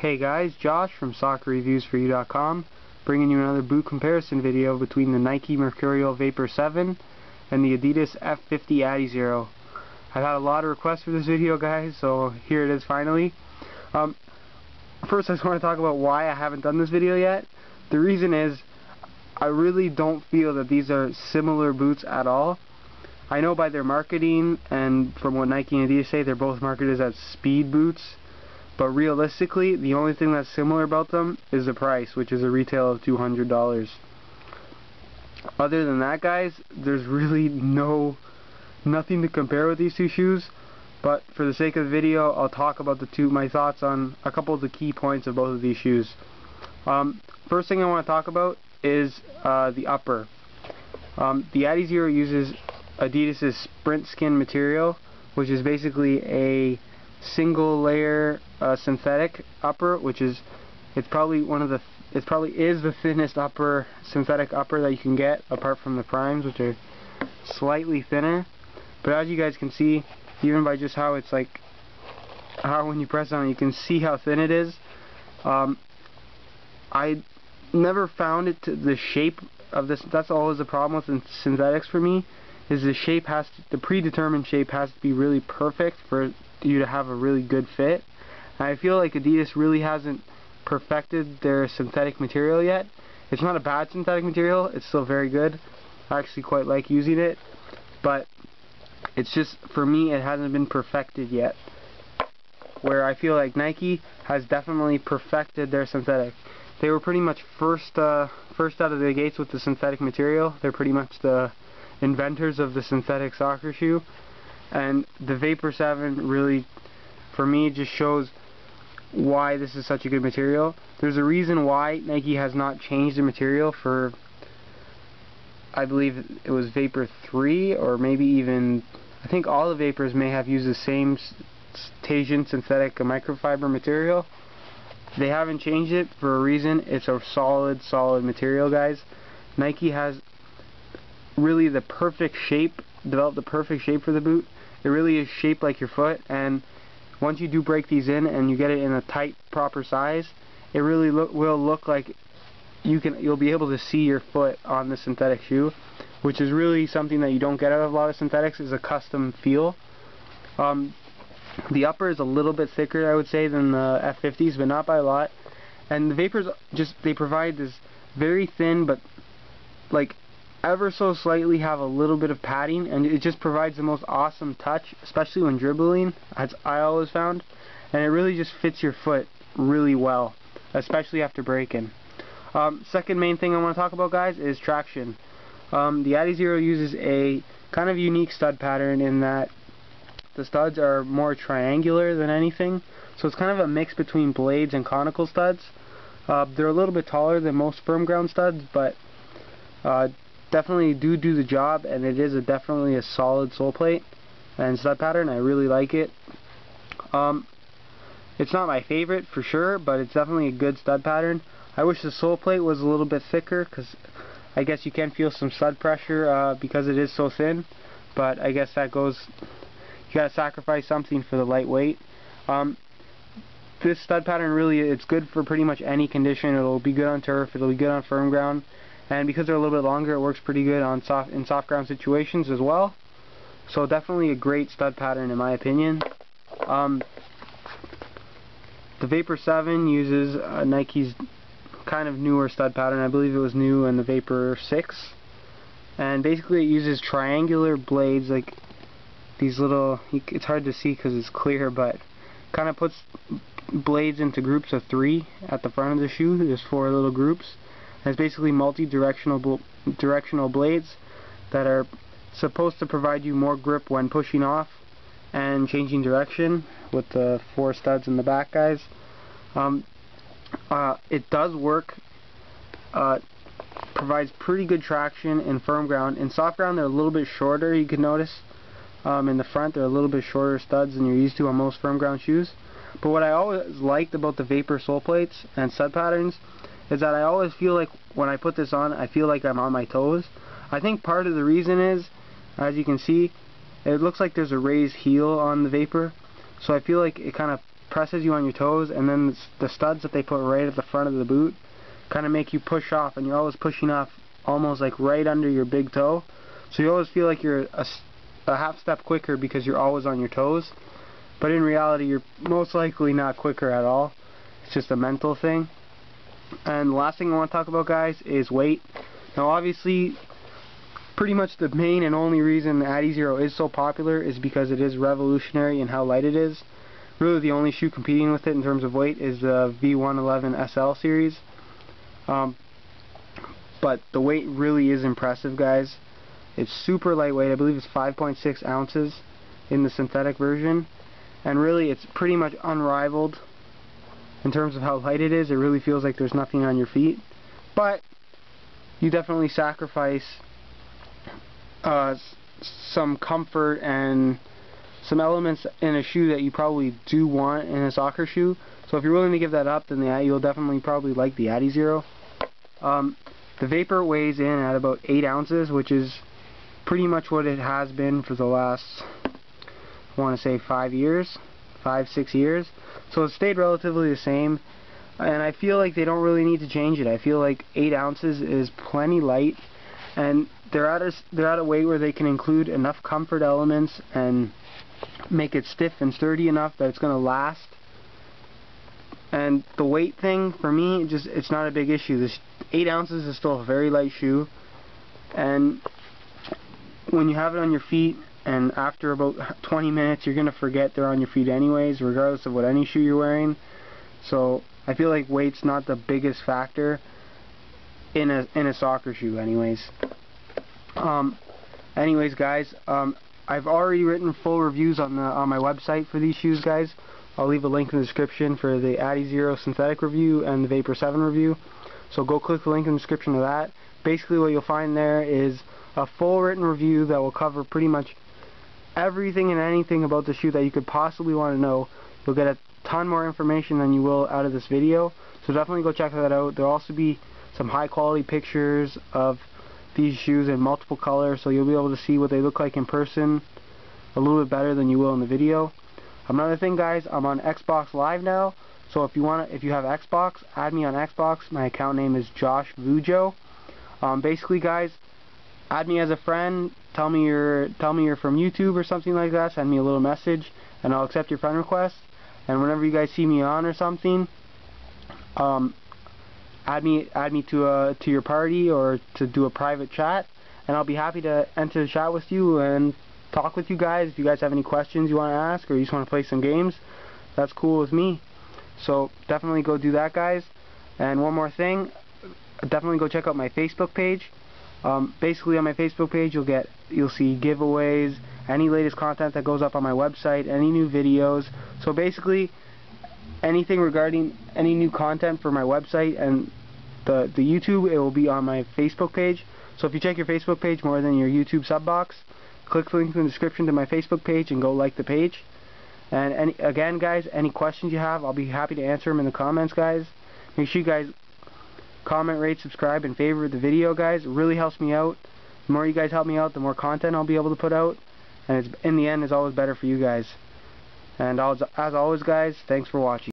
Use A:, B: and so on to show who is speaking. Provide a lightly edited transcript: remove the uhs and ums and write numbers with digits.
A: Hey guys, Josh from soccerreviewsforyou.com, bringing you another boot comparison video between the Nike Mercurial Vapor 7 and the Adidas F50 adizero. I've had a lot of requests for this video, guys, so here it is finally. First I just want to talk about why I haven't done this video yet. The reason is I really don't feel that these are similar boots at all. I know by their marketing and from what Nike and Adidas say, they're both marketed as speed boots. But realistically, the only thing that's similar about them is the price, which is a retail of $200. Other than that, guys, there's really nothing to compare with these two shoes. But for the sake of the video, I'll talk about my thoughts on a couple of the key points of both of these shoes. First thing I want to talk about is the upper. The adizero uses Adidas' Sprint Skin material, which is basically a single layer synthetic upper, it probably is the thinnest synthetic upper that you can get, apart from the primes, which are slightly thinner. But as you guys can see, even by just how it's like, how when you press on it, you can see how thin it is. I never found it to the shape of this. That's always the problem with synthetics for me, is the predetermined shape has to be really perfect for you to have a really good fit. And I feel like Adidas really hasn't perfected their synthetic material yet. It's not a bad synthetic material, it's still very good. I actually quite like using it, but it's just, for me, it hasn't been perfected yet. Where I feel like Nike has definitely perfected their synthetic. They were pretty much first out of the gates with the synthetic material. They're pretty much the inventors of the synthetic soccer shoe. And the Vapor 7 really, for me, just shows why this is such a good material. There's a reason why Nike has not changed the material for, I believe it was Vapor 3, or maybe even, I think all the Vapors may have used the same Tasian synthetic microfiber material. They haven't changed it for a reason. It's a solid material, guys. Nike has really the perfect shape, developed the perfect shape for the boot. It really is shaped like your foot, and once you do break these in and you get it in a tight, proper size, it really will look like you'll be able to see your foot on the synthetic shoe, which is really something that you don't get out of a lot of synthetics, is a custom feel. The upper is a little bit thicker, I would say, than the F50s, but not by a lot. And the Vapors they provide this very thin, but like ever so slightly have a little bit of padding, and it just provides the most awesome touch, especially when dribbling, as I always found. And it really just fits your foot really well, especially after breaking. Second main thing I want to talk about, guys, is traction. The adizero uses a kind of unique stud pattern in that the studs are more triangular than anything, so it's kind of a mix between blades and conical studs. They're a little bit taller than most firm ground studs, but definitely do the job, and it is definitely a solid sole plate and stud pattern. I really like it. It's not my favorite for sure, but it's definitely a good stud pattern. I wish the sole plate was a little bit thicker, because I guess you can feel some stud pressure because it is so thin, but I guess that goes, you gotta sacrifice something for the lightweight. This stud pattern really, it's good for pretty much any condition. It'll be good on turf, it'll be good on firm ground. And because they're a little bit longer, it works pretty good on soft ground situations as well. So definitely a great stud pattern in my opinion. The Vapor 7 uses Nike's kind of newer stud pattern. I believe it was new in the Vapor 6. And basically it uses triangular blades, like these little, it's hard to see because it's clear, but kind of puts blades into groups of 3 at the front of the shoe. There's 4 little groups. And it's basically directional blades that are supposed to provide you more grip when pushing off and changing direction, with the 4 studs in the back, guys. It does work. Provides pretty good traction in firm ground. In soft ground, they're a little bit shorter, you can notice. In the front, they're a little bit shorter studs than you're used to on most firm ground shoes. But what I always liked about the Vapor sole plates and stud patterns is that I always feel like when I put this on, I feel like I'm on my toes. I think part of the reason is, as you can see, it looks like there's a raised heel on the Vapor, so I feel like it kind of presses you on your toes, and then the studs that they put right at the front of the boot kind of make you push off, and you're always pushing off almost like right under your big toe. So you always feel like you're a half step quicker because you're always on your toes. But in reality, you're most likely not quicker at all. It's just a mental thing. And the last thing I want to talk about, guys, is weight. Now obviously, pretty much the main and only reason the adizero is so popular is because it is revolutionary in how light it is. Really the only shoe competing with it in terms of weight is the V111 SL series. But the weight really is impressive, guys. It's super lightweight. I believe it's 5.6 ounces in the synthetic version. And really it's pretty much unrivaled in terms of how light it is. It really feels like there's nothing on your feet. But you definitely sacrifice some comfort and some elements in a shoe that you probably do want in a soccer shoe. So if you're willing to give that up, then you'll definitely probably like the adizero. The Vapor weighs in at about 8 ounces, which is pretty much what it has been for the last, I want to say 5 years, 5-6 years. So it stayed relatively the same, and I feel like they don't really need to change it. I feel like 8 ounces is plenty light, and they're at a weight where they can include enough comfort elements and make it stiff and sturdy enough that it's going to last. And the weight thing, for me, it's not a big issue. This 8 ounces is still a very light shoe, and when you have it on your feet, and after about 20 minutes you're going to forget they're on your feet anyways, regardless of what any shoe you're wearing. So I feel like weight's not the biggest factor in a soccer shoe anyways. Anyways, guys, I've already written full reviews on my website for these shoes, guys. I'll leave a link in the description for the adizero synthetic review and the Vapor 7 review. So go click the link in the description of that. Basically what you'll find there is a full written review that will cover pretty much everything and anything about the shoe that you could possibly want to know. You'll get a ton more information than you will out of this video. So definitely go check that out. There'll also be some high quality pictures of these shoes in multiple colors, so you'll be able to see what they look like in person a little bit better than you will in the video. Another thing, guys, I'm on Xbox Live now, so if you have Xbox, add me on Xbox. My account name is Josh Vujo. Basically, guys, add me as a friend. Tell me you're from YouTube or something like that. Send me a little message, and I'll accept your friend request. And whenever you guys see me on or something, add me to your party or to do a private chat, and I'll be happy to enter the chat with you and talk with you guys. If you guys have any questions you want to ask or you just want to play some games, that's cool with me. So definitely go do that, guys. And one more thing, definitely go check out my Facebook page. Basically on my Facebook page you'll see giveaways, any latest content that goes up on my website, any new videos. So basically anything regarding any new content for my website and the YouTube, it will be on my Facebook page. So if you check your Facebook page more than your YouTube sub box, click the link in the description to my Facebook page and go like the page. And again, guys, any questions you have, I'll be happy to answer them in the comments, guys. Make sure you guys comment, rate, subscribe, and favorite the video, guys. It really helps me out. The more you guys help me out, the more content I'll be able to put out, and in the end, it's always better for you guys. And as always, guys, thanks for watching.